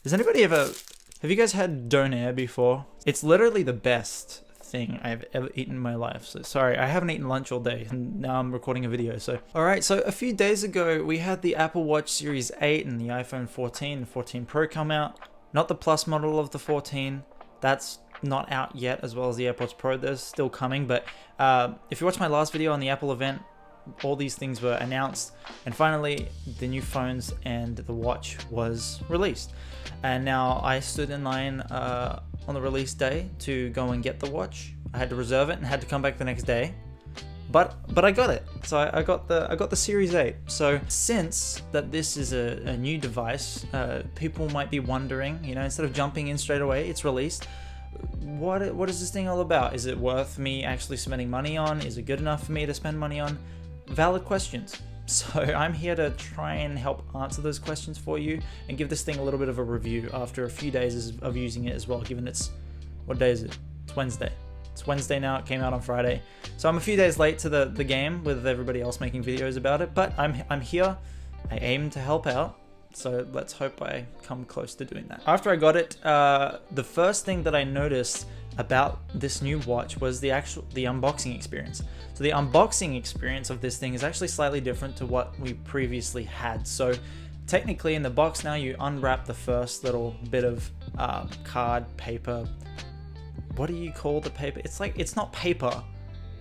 Has anybody ever, have you guys had Donair before? It's literally the best thing I've ever eaten in my life. So sorry, I haven't eaten lunch all day and now I'm recording a video. So alright, so a few days ago we had the Apple Watch Series 8 and the iPhone 14 and 14 Pro come out. Not the Plus model of the 14. That's not out yet, as well as the AirPods Pro. They're still coming, but if you watched my last video on the Apple event, all these things were announced, and finally the new phones and the watch was released. And now I stood in line on the release day to go and get the watch. I had to reserve it and had to come back the next day, but I got it. So I got the Series 8. So since that this is a new device, people might be wondering, you know, instead of jumping in straight away, it's released. What is this thing all about? Is it worth me actually spending money on? Is it good enough for me to spend money on? Valid questions. So I'm here to try and help answer those questions for you and give this thing a little bit of a review after a few days of using it as well, given it's, what day is it? It's Wednesday. It's Wednesday now, it came out on Friday. So I'm a few days late to the game with everybody else making videos about it, but I'm here. I aim to help out. So let's hope I come close to doing that. After I got it, the first thing that I noticed about this new watch was the unboxing experience. So the unboxing experience of this thing is actually slightly different to what we previously had. So technically in the box now, you unwrap the first little bit of card paper. What do you call the paper? It's like, it's not paper,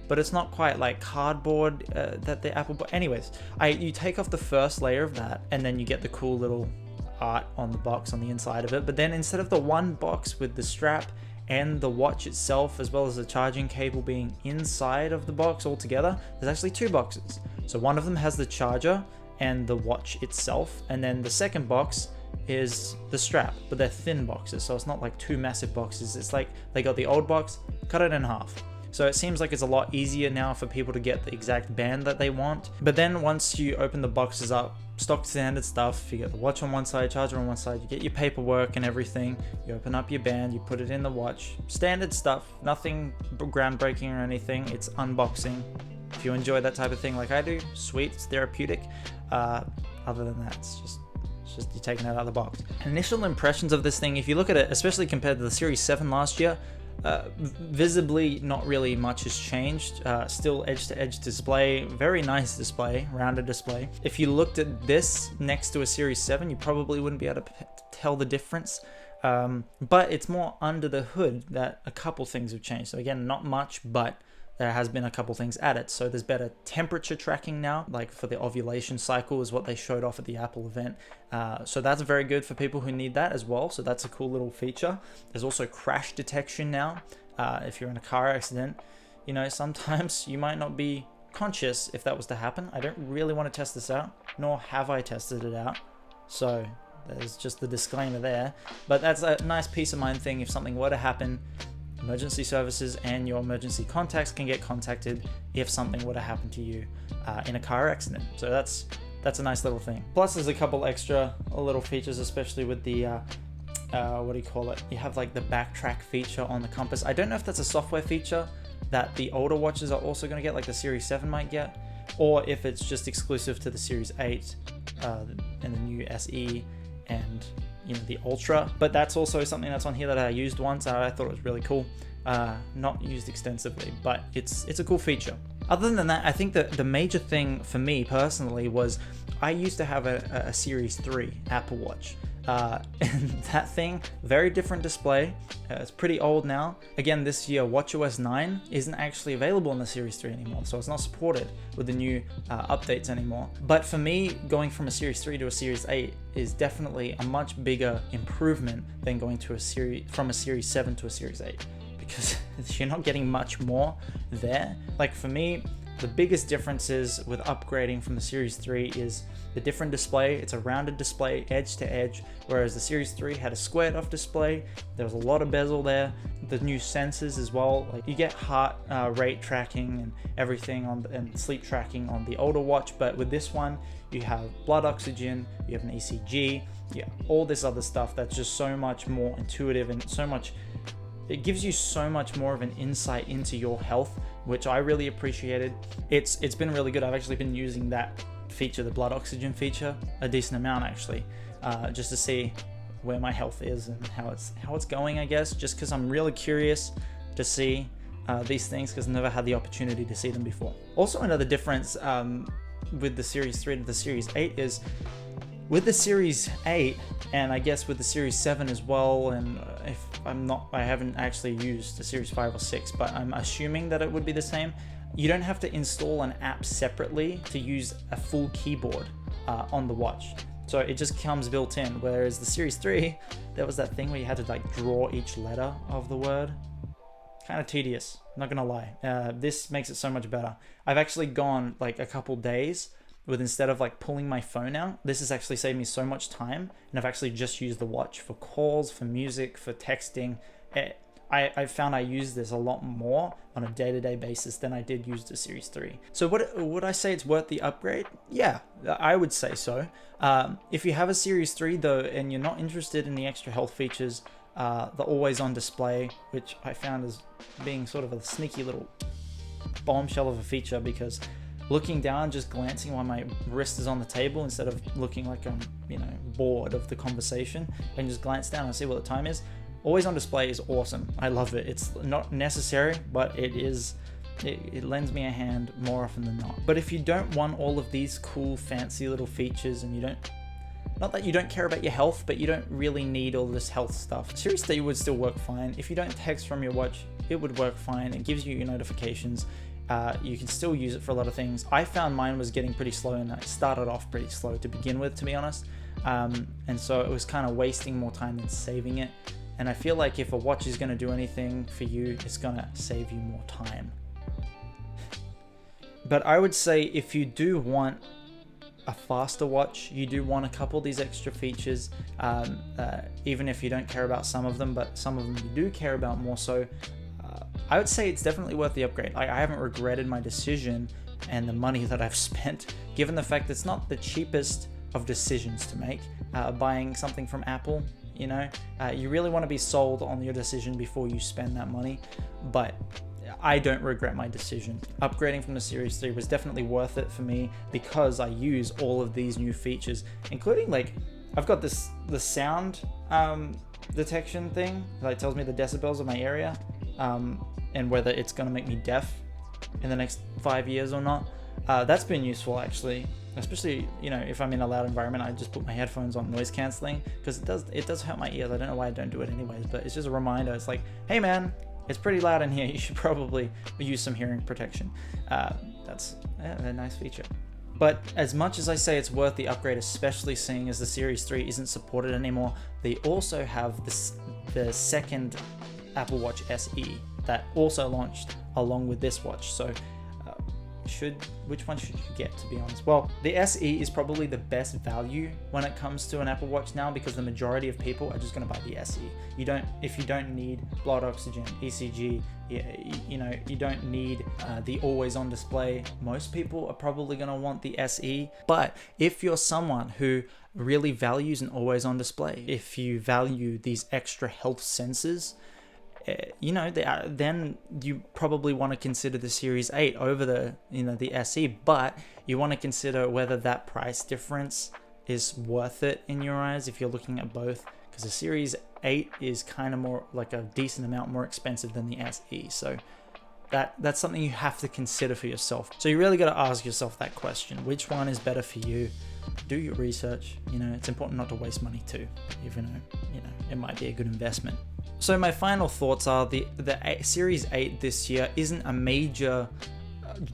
but it's not quite like cardboard that the Apple. Anyways, you take off the first layer of that, and then you get the cool little art on the box on the inside of it. But then instead of the one box with the strap and the watch itself, as well as the charging cable being inside of the box all together, there's actually two boxes. So one of them has the charger and the watch itself, and then the second box is the strap, but they're thin boxes, so it's not like two massive boxes. It's like they got the old box, cut it in half. So it seems like it's a lot easier now for people to get the exact band that they want. But then once you open the boxes up, stock standard stuff, you get the watch on one side, charger on one side, you get your paperwork and everything, you open up your band, you put it in the watch, standard stuff, nothing groundbreaking or anything. It's unboxing. If you enjoy that type of thing like I do, sweet, it's therapeutic. Other than that, it's just you're taking it out of the box. Initial impressions of this thing, if you look at it, especially compared to the Series 7 last year, visibly not really much has changed. Still edge-to-edge display, very nice display, rounded display. If you looked at this next to a Series 7, you probably wouldn't be able to tell the difference. But it's more under the hood that a couple things have changed. So again, not much, but there has been a couple things added. So there's better temperature tracking now, like for the ovulation cycle is what they showed off at the Apple event. So that's very good for people who need that as well. So that's a cool little feature. There's also crash detection now. If you're in a car accident, you know, sometimes you might not be conscious if that was to happen. I don't really want to test this out, nor have I tested it out. So there's just the disclaimer there. But that's a nice peace of mind thing. If something were to happen, emergency services and your emergency contacts can get contacted if something were to happen to you in a car accident. So that's a nice little thing. Plus there's a couple extra little features, especially with the what do you call it? You have like the backtrack feature on the compass. I don't know if that's a software feature that the older watches are also going to get, like the Series 7 might get, or if it's just exclusive to the Series 8 and the new SE and, you know, the Ultra. But that's also something that's on here that I used once. I thought it was really cool. Not used extensively, but it's a cool feature. Other than that, I think that the major thing for me personally was I used to have a Series 3 Apple Watch. And that thing, very different display. It's pretty old now. Again, this year WatchOS 9 isn't actually available in the Series 3 anymore, so it's not supported with the new updates anymore. But for me, going from a Series 3 to a Series 8 is definitely a much bigger improvement than going to from a Series 7 to a Series 8, because you're not getting much more there. Like for me, the biggest differences with upgrading from the Series 3 is the different display. It's a rounded display, edge to edge, whereas the Series 3 had a squared off display. There was a lot of bezel there. The new sensors as well, like you get heart rate tracking and everything and sleep tracking on the older watch, but with this one, you have blood oxygen, you have an ECG, all this other stuff that's just so much more intuitive and so much. It gives you so much more of an insight into your health, which I really appreciated. It's been really good. I've actually been using that feature, the blood oxygen feature, a decent amount actually, just to see where my health is and how it's going, I guess, just because I'm really curious to see these things, because I've never had the opportunity to see them before. Also, another difference with the Series 3 to the Series 8 is with the Series 8, and I guess with the Series 7 as well, and if I haven't actually used the Series 5 or 6, but I'm assuming that it would be the same. You don't have to install an app separately to use a full keyboard on the watch. So it just comes built in, whereas the Series 3, there was that thing where you had to like draw each letter of the word. Kind of tedious, not gonna lie. This makes it so much better. I've actually gone like a couple days with, instead of like pulling my phone out, this has actually saved me so much time, and I've actually just used the watch for calls, for music, for texting. I found I use this a lot more on a day-to-day basis than I did use the Series 3. So would I say it's worth the upgrade? Yeah, I would say so. If you have a Series 3 though, and you're not interested in the extra health features, the always on display, which I found as being sort of a sneaky little bombshell of a feature, because looking down, just glancing while my wrist is on the table, instead of looking like I'm, bored of the conversation, and just glance down and see what the time is. Always on display is awesome. I love it. It's not necessary, but it lends me a hand more often than not. But if you don't want all of these cool, fancy little features, and not that you don't care about your health, but you don't really need all this health stuff, Series 3 would still work fine. If you don't text from your watch, it would work fine. It gives you your notifications. You can still use it for a lot of things. I found mine was getting pretty slow, and I started off pretty slow to begin with, to be honest. And so it was kind of wasting more time than saving it. And I feel like if a watch is going to do anything for you, it's going to save you more time. But I would say if you do want a faster watch, you do want a couple of these extra features, even if you don't care about some of them, but some of them you do care about more so, I would say it's definitely worth the upgrade. I haven't regretted my decision and the money that I've spent, given the fact that it's not the cheapest of decisions to make, buying something from Apple. You really want to be sold on your decision before you spend that money, but I don't regret my decision. Upgrading from the Series 3 was definitely worth it for me, because I use all of these new features, including I've got the sound detection thing that tells me the decibels of my area, and whether it's going to make me deaf in the next 5 years or not. That's been useful, actually. Especially, if I'm in a loud environment, I just put my headphones on noise cancelling, because it does hurt my ears. I don't know why I don't do it anyways, but it's just a reminder. It's like, hey man, it's pretty loud in here. You should probably use some hearing protection. That's a nice feature. But as much as I say it's worth the upgrade, especially seeing as the Series 3 isn't supported anymore, they also have the second Apple Watch SE that also launched along with this watch. So which one should you get, to be honest? Well, the SE is probably the best value when it comes to an Apple Watch now, because the majority of people are just going to buy the SE. If you don't need blood oxygen, ECG, you don't need the always on display. Most people are probably going to want the SE. But if you're someone who really values an always on display, if you value these extra health sensors, then you probably want to consider the Series 8 over the SE, but you want to consider whether that price difference is worth it in your eyes if you're looking at both, because the Series 8 is kind of more like a decent amount more expensive than the SE. So that's something you have to consider for yourself. So you really got to ask yourself that question: which one is better for you? Do your research. It's important not to waste money too, even though it might be a good investment. So my final thoughts are the Series 8 this year isn't a major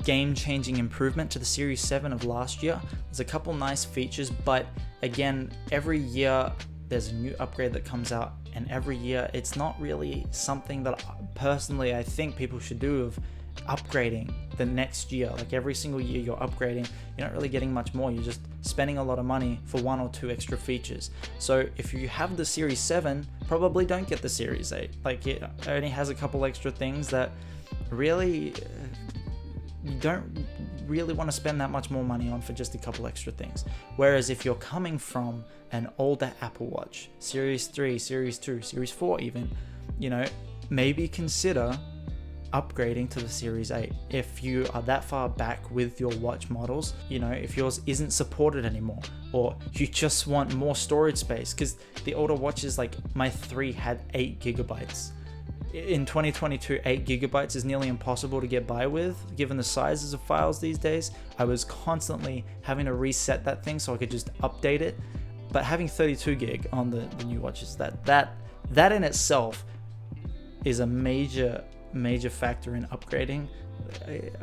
game-changing improvement to the Series 7 of last year. There's a couple nice features, but again, every year there's a new upgrade that comes out, and every year it's not really something that personally I think people should do of upgrading the next year. Like every single year you're upgrading, you're not really getting much more. You're just spending a lot of money for one or two extra features. So if you have the Series 7, probably don't get the Series 8. Like it only has a couple extra things that really you don't really want to spend that much more money on for just a couple extra things. Whereas if you're coming from an older Apple Watch, Series 3, Series 2, Series 4 even, maybe consider upgrading to the Series 8 if you are that far back with your watch models. If yours isn't supported anymore, or you just want more storage space, because the older watches, like my 3 had 8 gigabytes. In 2022, 8 gigabytes is nearly impossible to get by with, given the sizes of files these days. I was constantly having to reset that thing so I could just update it. But having 32 gig on the new watches, that in itself is a major factor in upgrading.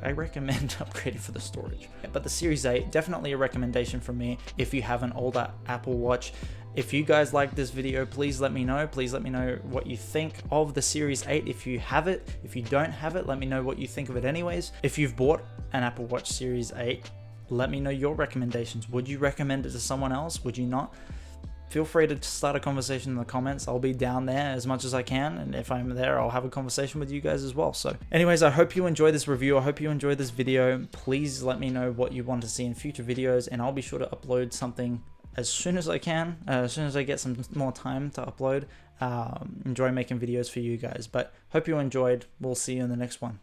I recommend upgrading for the storage. But the Series 8, definitely a recommendation from me if you have an older Apple Watch. If you guys like this video, please let me know. Please let me know what you think of the Series 8 if you have it. If you don't have it, let me know what you think of it anyways. If you've bought an Apple Watch Series 8, let me know your recommendations. Would you recommend it to someone else? Would you not? Feel free to start a conversation in the comments. I'll be down there as much as I can, and if I'm there, I'll have a conversation with you guys as well. So anyways, I hope you enjoy this review. I hope you enjoy this video. Please let me know what you want to see in future videos, and I'll be sure to upload something as soon as I can, as soon as I get some more time to upload. Enjoy making videos for you guys, but hope you enjoyed. We'll see you in the next one.